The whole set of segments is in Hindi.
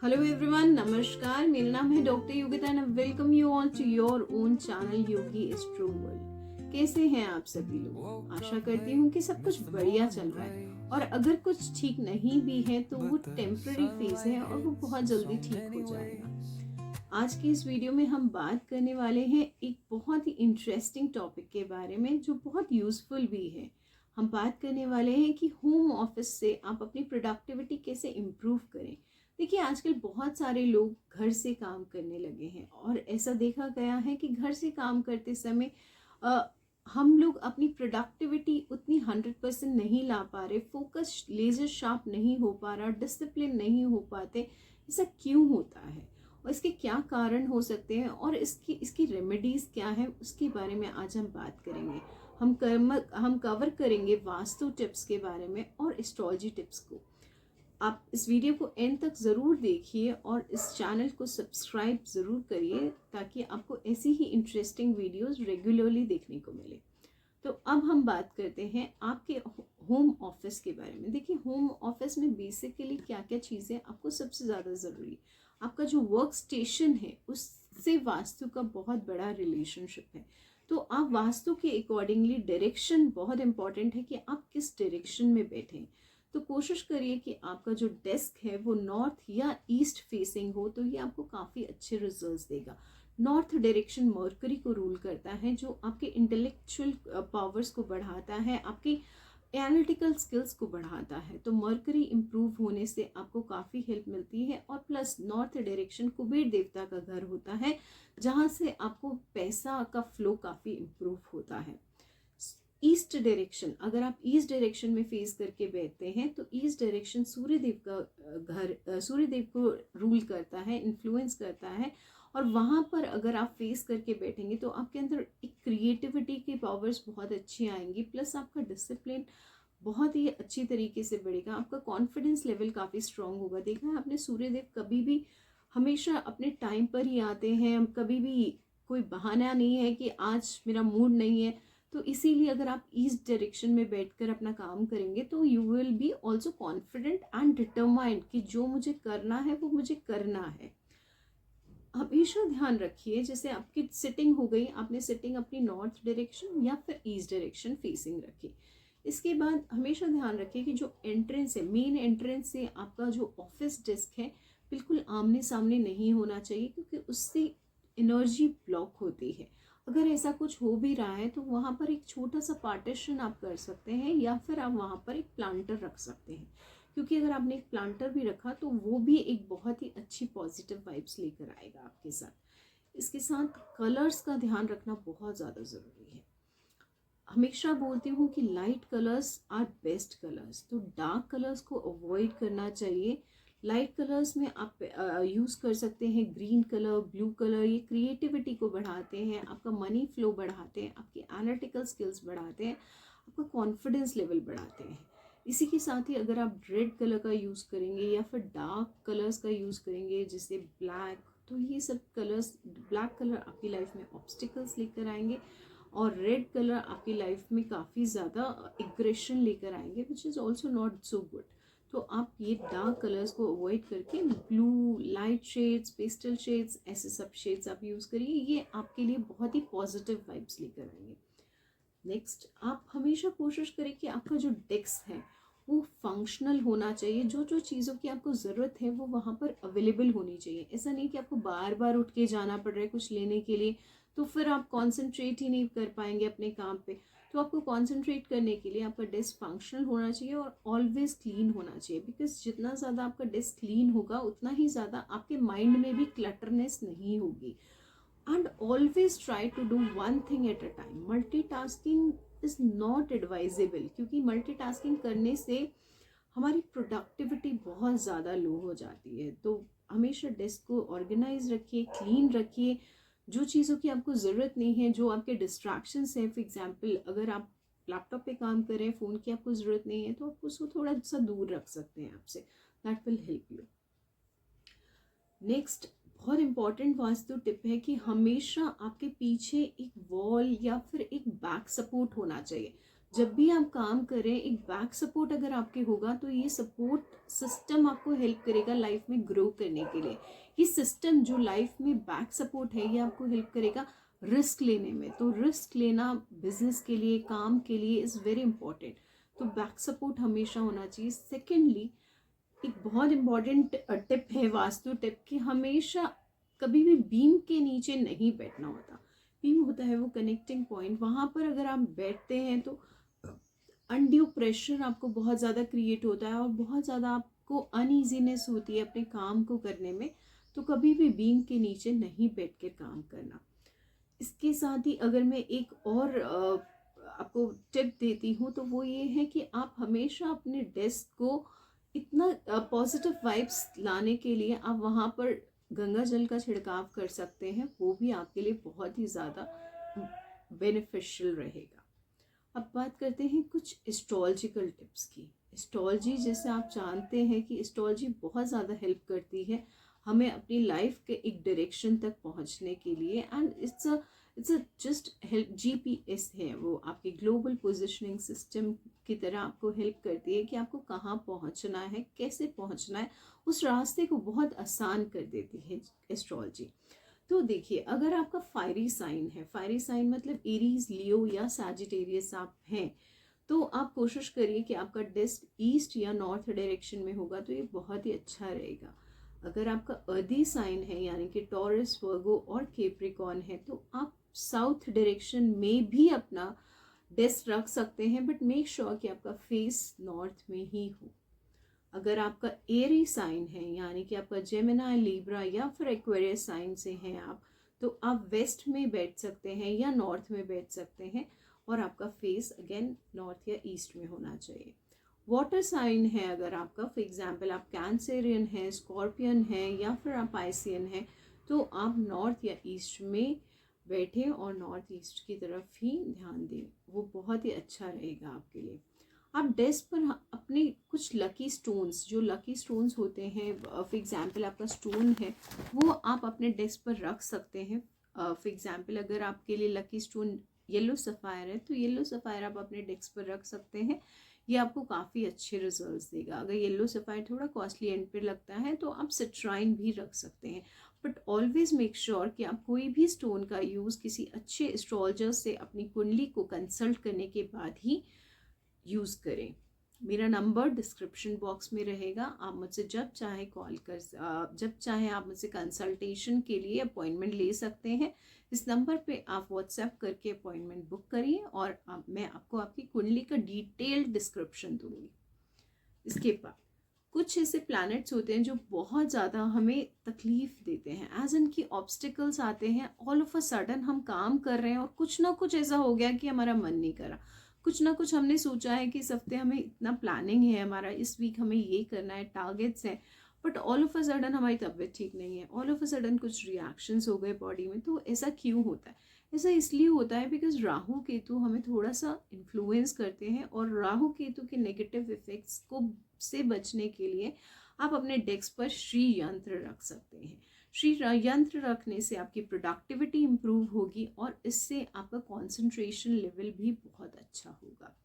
हेलो एवरीवन, नमस्कार। मेरा नाम है doctor Yogita and welcome you all to your own channel Yogi Astro World. कैसे हैं आप सभी लोग? आशा करती हूँ कि सब कुछ बढ़िया चल रहा है, और अगर कुछ ठीक नहीं भी है तो वो टेम्पररी फेज है और वो बहुत जल्दी ठीक हो जाएगा। आज की इस वीडियो में हम बात करने वाले हैं एक बहुत ही इंटरेस्टिंग टॉपिक के बारे में जो बहुत यूजफुल भी है। हम बात करने वाले हैं कि होम ऑफिस से आप अपनी प्रोडक्टिविटी कैसे इम्प्रूव करें। देखिए, आजकल बहुत सारे लोग घर से काम करने लगे हैं और ऐसा देखा गया है कि घर से काम करते समय हम लोग अपनी प्रोडक्टिविटी उतनी 100% नहीं ला पा रहे, फोकस लेजर शार्प नहीं हो पा रहा, डिसिप्लिन नहीं हो पाते। ऐसा क्यों होता है और इसके क्या कारण हो सकते हैं और इसकी रेमेडीज क्या है, उसके बारे में आज हम बात करेंगे। हम कवर करेंगे वास्तु टिप्स के बारे में और एस्ट्रोलॉजी टिप्स को। आप इस वीडियो को एंड तक ज़रूर देखिए और इस चैनल को सब्सक्राइब ज़रूर करिए ताकि आपको ऐसी ही इंटरेस्टिंग वीडियोस रेगुलरली देखने को मिले। तो अब हम बात करते हैं आपके होम ऑफिस के बारे में। देखिए, होम ऑफिस में बेसिकली क्या क्या चीज़ें आपको सबसे ज़्यादा ज़रूरी, आपका जो वर्क स्टेशन है उससे वास्तु का बहुत बड़ा रिलेशनशिप है। तो आप वास्तु के अकॉर्डिंगली डायरेक्शन बहुत इंपॉर्टेंट है कि आप किस डायरेक्शन में बैठें। तो कोशिश करिए कि आपका जो डेस्क है वो नॉर्थ या ईस्ट फेसिंग हो, तो ये आपको काफ़ी अच्छे रिजल्ट्स देगा। नॉर्थ डायरेक्शन मर्करी को रूल करता है, जो आपके इंटेलेक्चुअल पावर्स को बढ़ाता है, आपकी एनालिटिकल स्किल्स को बढ़ाता है। तो मर्करी इम्प्रूव होने से आपको काफ़ी हेल्प मिलती है। और प्लस नॉर्थ डायरेक्शन कुबेर देवता का घर होता है, जहाँ से आपको पैसा का फ्लो काफ़ी इम्प्रूव होता है। ईस्ट डायरेक्शन, अगर आप ईस्ट डायरेक्शन में फेस करके बैठते हैं तो ईस्ट डायरेक्शन सूर्यदेव का घर, सूर्यदेव को रूल करता है, इन्फ्लुएंस करता है। और वहाँ पर अगर आप फेस करके बैठेंगे तो आपके अंदर एक क्रिएटिविटी की पावर्स बहुत अच्छी आएंगी, प्लस आपका डिसिप्लिन बहुत ही अच्छी तरीके से बढ़ेगा, आपका कॉन्फिडेंस लेवल काफ़ी स्ट्रांग होगा। देखा है आपने, सूर्यदेव कभी भी हमेशा अपने टाइम पर ही आते हैं, कभी भी कोई बहाना नहीं है कि आज मेरा मूड नहीं है। तो इसीलिए अगर आप ईस्ट डायरेक्शन में बैठकर अपना काम करेंगे तो you will be also confident and determined कि जो मुझे करना है वो मुझे करना है। हमेशा ध्यान रखिए, जैसे आपकी सिटिंग हो गई, आपने सिटिंग अपनी नॉर्थ डायरेक्शन या फिर ईस्ट डायरेक्शन फेसिंग रखी। इसके बाद हमेशा ध्यान रखिए कि जो एंट्रेंस है, मेन एंट्रेंस से आपका जो ऑफिस डेस्क है बिल्कुल आमने सामने नहीं होना चाहिए, क्योंकि उससे एनर्जी ब्लॉक होती है। अगर ऐसा कुछ हो भी रहा है तो वहाँ पर एक छोटा सा पार्टीशन आप कर सकते हैं, या फिर आप वहाँ पर एक प्लांटर रख सकते हैं, क्योंकि अगर आपने एक प्लांटर भी रखा तो वो भी एक बहुत ही अच्छी पॉजिटिव वाइब्स लेकर आएगा आपके साथ। इसके साथ कलर्स का ध्यान रखना बहुत ज़्यादा ज़रूरी है। हमेशा बोलती हूँ कि light colours are best colours, तो डार्क कलर्स को अवॉइड करना चाहिए। लाइट कलर्स में आप यूज़ कर सकते हैं ग्रीन कलर, ब्लू कलर। ये क्रिएटिविटी को बढ़ाते हैं, आपका मनी फ्लो बढ़ाते हैं, आपकी एनालिटिकल स्किल्स बढ़ाते हैं, आपका कॉन्फिडेंस लेवल बढ़ाते हैं। इसी के साथ ही अगर आप रेड कलर का यूज़ करेंगे या फिर डार्क कलर्स का यूज़ करेंगे जैसे ब्लैक, तो ये सब कलर्स, ब्लैक कलर आपकी लाइफ में ऑब्स्टिकल्स लेकर आएंगे और रेड कलर आपकी लाइफ में काफ़ी ज़्यादा एग्रेशन लेकर आएंगे, which is also not so good. तो आप ये डार्क कलर्स को अवॉइड करके blue, light shades, pastel shades, ऐसे सब शेड्स आप यूज़ करिए। ये आपके लिए बहुत ही पॉजिटिव वाइब्स लेकर आएंगे। नेक्स्ट, आप हमेशा कोशिश करें कि आपका जो डेस्क है वो फंक्शनल होना चाहिए। जो जो चीज़ों की आपको ज़रूरत है वो वहाँ पर अवेलेबल होनी चाहिए। ऐसा नहीं कि आपको बार बार उठ के जाना पड़ रहा है कुछ लेने के लिए, तो फिर आप कॉन्सेंट्रेट ही नहीं कर पाएंगे अपने काम पे। तो आपको कॉन्सेंट्रेट करने के लिए आपका डेस्क फंक्शनल होना चाहिए और ऑलवेज क्लीन होना चाहिए, बिकॉज जितना ज़्यादा आपका डेस्क क्लीन होगा उतना ही ज़्यादा आपके माइंड में भी क्लटरनेस नहीं होगी। And always try to do one thing at a time. Multitasking is not advisable, क्योंकि मल्टीटास्किंग करने से हमारी प्रोडक्टिविटी बहुत ज़्यादा लो हो जाती है। तो हमेशा डेस्क को ऑर्गेनाइज रखिए, क्लीन रखिए। जो चीज़ों की आपको ज़रूरत नहीं है, जो आपके डिस्ट्रैक्शंस हैं, फॉर एग्जांपल अगर आप लैपटॉप पे काम कर रहे हैं, फ़ोन की आपको ज़रूरत नहीं है, तो आप उसको थोड़ा सा दूर रख सकते हैं आपसे। That will help you. Next, बहुत इंपॉर्टेंट वास्तु टिप है कि हमेशा आपके पीछे एक वॉल या फिर एक बैक सपोर्ट होना चाहिए। जब भी आप काम करें, एक बैक सपोर्ट अगर आपके होगा तो ये सपोर्ट सिस्टम आपको हेल्प करेगा लाइफ में ग्रो करने के लिए। ये सिस्टम जो लाइफ में बैक सपोर्ट है, ये आपको हेल्प करेगा रिस्क लेने में। तो रिस्क लेना बिजनेस के लिए, काम के लिए इज़ वेरी इंपॉर्टेंट। तो बैक सपोर्ट हमेशा होना चाहिए। सेकेंडली, एक बहुत इंपॉर्टेंट टिप है, वास्तु टिप, कि हमेशा कभी भी बीम के नीचे नहीं बैठना होता। बीम होता है वो कनेक्टिंग पॉइंट, वहाँ पर अगर आप बैठते हैं तो अनड्यू प्रेशर आपको बहुत ज़्यादा क्रिएट होता है और बहुत ज़्यादा आपको अनईजीनेस होती है अपने काम को करने में। तो कभी भी बीम के नीचे नहीं बैठ कर काम करना। इसके साथ ही अगर मैं एक और आपको टिप देती हूँ तो वो ये है कि आप हमेशा अपने डेस्क को इतना पॉजिटिव वाइब्स लाने के लिए आप वहाँ पर गंगा जल का छिड़काव कर सकते हैं। वो भी आपके लिए बहुत ही ज़्यादा बेनिफिशियल रहेगा। अब बात करते हैं कुछ एस्ट्रोलॉजिकल टिप्स की। एस्ट्रोलॉजी, जैसे आप जानते हैं कि एस्ट्रोलॉजी बहुत ज़्यादा हेल्प करती है हमें अपनी लाइफ के एक डायरेक्शन तक पहुंचने के लिए। And it's a just help, GPS है वो, आपके ग्लोबल पोजिशनिंग सिस्टम की तरह आपको हेल्प करती है कि आपको कहाँ पहुंचना है, कैसे पहुंचना है, उस रास्ते को बहुत आसान कर देती है एस्ट्रोलॉजी। तो देखिए, अगर आपका फायरी साइन है, फायरी साइन मतलब एरीज, लियो या सैजिटेरियस आप हैं, तो आप कोशिश करिए कि आपका डेस्क ईस्ट या नॉर्थ डायरेक्शन में होगा तो ये बहुत ही अच्छा रहेगा। अगर आपका अर्दी साइन है यानी कि टॉरस, वर्गो और केप्रिकॉन है, तो आप साउथ डायरेक्शन में भी अपना डेस्क रख सकते हैं, बट मेक श्योर कि आपका फेस नॉर्थ में ही हो। अगर आपका एरी साइन है यानी कि आपका जेमिनी, लिब्रा या फिर एक्वेरियस साइन से हैं आप, तो आप वेस्ट में बैठ सकते हैं या नॉर्थ में बैठ सकते हैं और आपका फेस अगेन नॉर्थ या ईस्ट में होना चाहिए। वाटर साइन है अगर आपका, फॉर एग्जांपल आप कैंसेरियन है, स्कॉर्पियन है या फिर आप पाइसियन है, तो आप नॉर्थ या ईस्ट में बैठें और नॉर्थ ईस्ट की तरफ ही ध्यान दें, वो बहुत ही अच्छा रहेगा आपके लिए। आप डेस्क पर अपने कुछ लकी स्टोन्स, जो लकी स्टोन्स होते हैं, फॉर एग्जांपल आपका स्टोन है, वो आप अपने डेस्क पर रख सकते हैं। फॉर एग्जांपल अगर आपके लिए लकी स्टोन येलो सफ़ायर है तो येलो सफ़ायर आप अपने डेस्क पर रख सकते हैं। ये आपको काफ़ी अच्छे रिजल्ट्स देगा। अगर येलो सफ़ायर थोड़ा कॉस्टली एंड पे लगता है तो आप सिट्राइन भी रख सकते हैं। बट ऑलवेज मेक श्योर कि आप कोई भी स्टोन का यूज़ किसी अच्छे एस्ट्रोलॉजर से अपनी कुंडली को कंसल्ट करने के बाद ही यूज़ करें। मेरा नंबर डिस्क्रिप्शन बॉक्स में रहेगा, आप मुझसे जब चाहे कॉल कर, जब चाहे आप मुझसे कंसल्टेशन के लिए अपॉइंटमेंट ले सकते हैं। इस नंबर पे आप व्हाट्सएप करके अपॉइंटमेंट बुक करिए और मैं आपको आपकी कुंडली का डिटेल्ड डिस्क्रिप्शन दूंगी। इसके बाद कुछ ऐसे प्लैनेट्स होते हैं जो बहुत ज़्यादा हमें तकलीफ देते हैं, एज इनकी ऑब्स्टिकल्स आते हैं। ऑल ऑफ अ सडन हम काम कर रहे हैं और कुछ ना कुछ ऐसा हो गया कि हमारा मन नहीं करा, कुछ ना कुछ हमने सोचा है कि इस हफ्ते हमें इतना प्लानिंग है, हमारा इस वीक हमें ये करना है, टारगेट्स हैं, but all of a sudden हमारी तबीयत ठीक नहीं है, ऑल ऑफ अ सडन कुछ रिएक्शंस हो गए बॉडी में। तो ऐसा क्यों होता है? ऐसा इसलिए होता है बिकॉज राहु केतु हमें थोड़ा सा इन्फ्लुएंस करते हैं, और राहु केतु के नेगेटिव इफेक्ट्स को से बचने के लिए आप अपने डेस्क पर श्री यंत्र रख सकते हैं। श्री यंत्र रखने से आपकी प्रोडक्टिविटी इम्प्रूव होगी और इससे आपका कंसंट्रेशन लेवल भी बहुत अच्छा होगा।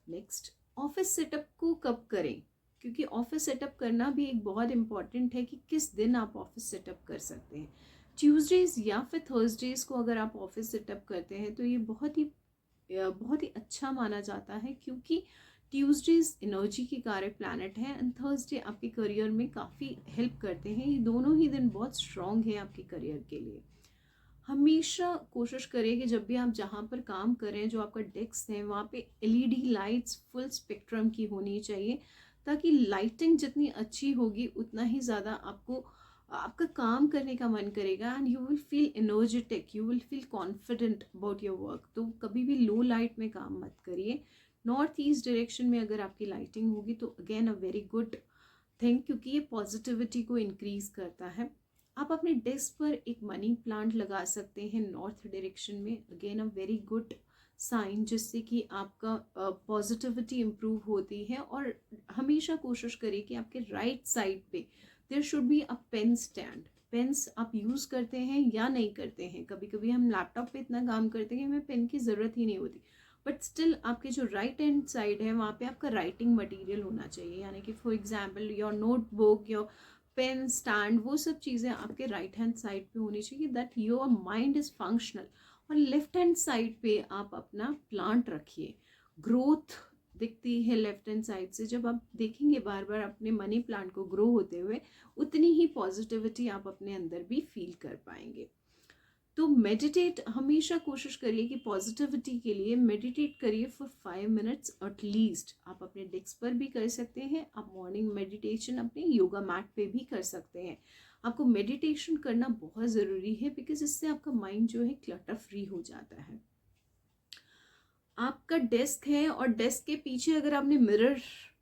नेक्स्ट, ऑफिस सेटअप को कब करें? क्योंकि ऑफिस सेटअप करना भी एक बहुत इंपॉर्टेंट है कि किस दिन आप ऑफिस सेटअप कर सकते हैं। ट्यूसडेज या फिर थर्सडेज को अगर आप ऑफिस सेटअप करते हैं तो ये बहुत ही अच्छा माना जाता है, क्योंकि ट्यूसडेज एनर्जी के कार्य प्लैनेट है एंड थर्सडे आपके करियर में काफ़ी हेल्प करते हैं। ये दोनों ही दिन बहुत स्ट्रॉन्ग है आपके करियर के लिए। हमेशा कोशिश करें कि जब भी आप जहाँ पर काम करें, जो आपका डेस्क है वहाँ पे एलईडी लाइट्स फुल स्पेक्ट्रम की होनी चाहिए, ताकि लाइटिंग जितनी अच्छी होगी उतना ही ज़्यादा आपका काम करने का मन करेगा and you will feel energetic, you will feel confident about your work. तो कभी भी लो लाइट में काम मत करिए। नॉर्थ ईस्ट डायरेक्शन में अगर आपकी लाइटिंग होगी तो again a very good thing, क्योंकि ये पॉजिटिविटी को इंक्रीज करता है। आप अपने डेस्क पर एक मनी प्लांट लगा सकते हैं नॉर्थ डायरेक्शन में, again a very good sign, जिससे कि आपका पॉजिटिविटी इम्प्रूव होती है। और हमेशा कोशिश करिए कि आपके राइट साइड पे there should be a pen stand. Pens आप यूज़ करते हैं या नहीं करते हैं? कभी कभी हम लैपटॉप पे इतना काम करते हैं कि हमें पेन की ज़रूरत ही नहीं होती, बट स्टिल आपके जो राइट हैंड साइड है वहाँ पे आपका राइटिंग मटेरियल होना चाहिए, यानी कि for example your notebook, your pen stand, वो सब चीज़ें आपके राइट हैंड साइड पे होनी चाहिए, that your mind is functional. और लेफ्ट हैंड साइड पे आप अपना प्लांट रखिए। ग्रोथ दिखती है लेफ्ट हैंड साइड से, जब आप देखेंगे बार बार अपने मनी प्लांट को ग्रो होते हुए, उतनी ही पॉजिटिविटी आप अपने अंदर भी फील कर पाएंगे। तो मेडिटेट हमेशा कोशिश करिए कि पॉजिटिविटी के लिए मेडिटेट करिए फॉर 5 मिनट्स एटलीस्ट। आप अपने डेस्क पर भी कर सकते हैं, आप मॉर्निंग मेडिटेशन अपने योगा मैट पे भी कर सकते हैं। आपको मेडिटेशन करना बहुत ज़रूरी है, बिकॉज इससे आपका माइंड जो है क्लटर फ्री हो जाता है। आपका डेस्क है और डेस्क के पीछे अगर आपने मिरर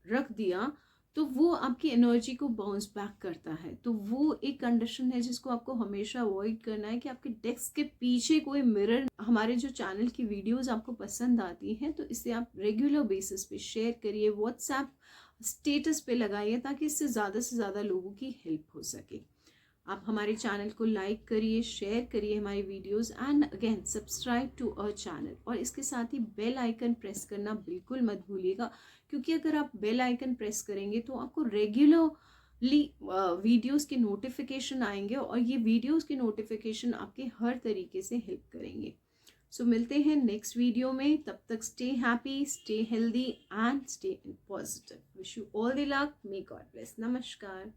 रख दिया तो वो आपकी एनर्जी को बाउंस बैक करता है। तो वो एक कंडीशन है जिसको आपको हमेशा अवॉइड करना है कि आपके डेस्क के पीछे कोई मिरर। हमारे जो चैनल की वीडियोस आपको पसंद आती हैं तो इसे आप रेगुलर बेसिस पे शेयर करिए, व्हाट्सएप स्टेटस पे लगाइए, ताकि इससे ज़्यादा से ज़्यादा लोगों की हेल्प हो सके। आप हमारे चैनल को लाइक करिए, शेयर करिए हमारी videos, and again subscribe to our channel. और इसके साथ ही बेल आइकन प्रेस करना बिल्कुल मत भूलिएगा, क्योंकि अगर आप बेल आइकन प्रेस करेंगे तो आपको रेगुलरली वीडियोस के नोटिफिकेशन आएंगे, और ये वीडियोस के नोटिफिकेशन आपके हर तरीके से हेल्प करेंगे। सो मिलते हैं नेक्स्ट वीडियो में, तब तक stay happy, stay healthy and stay positive. Wish you all the luck, may God bless. नमस्कार।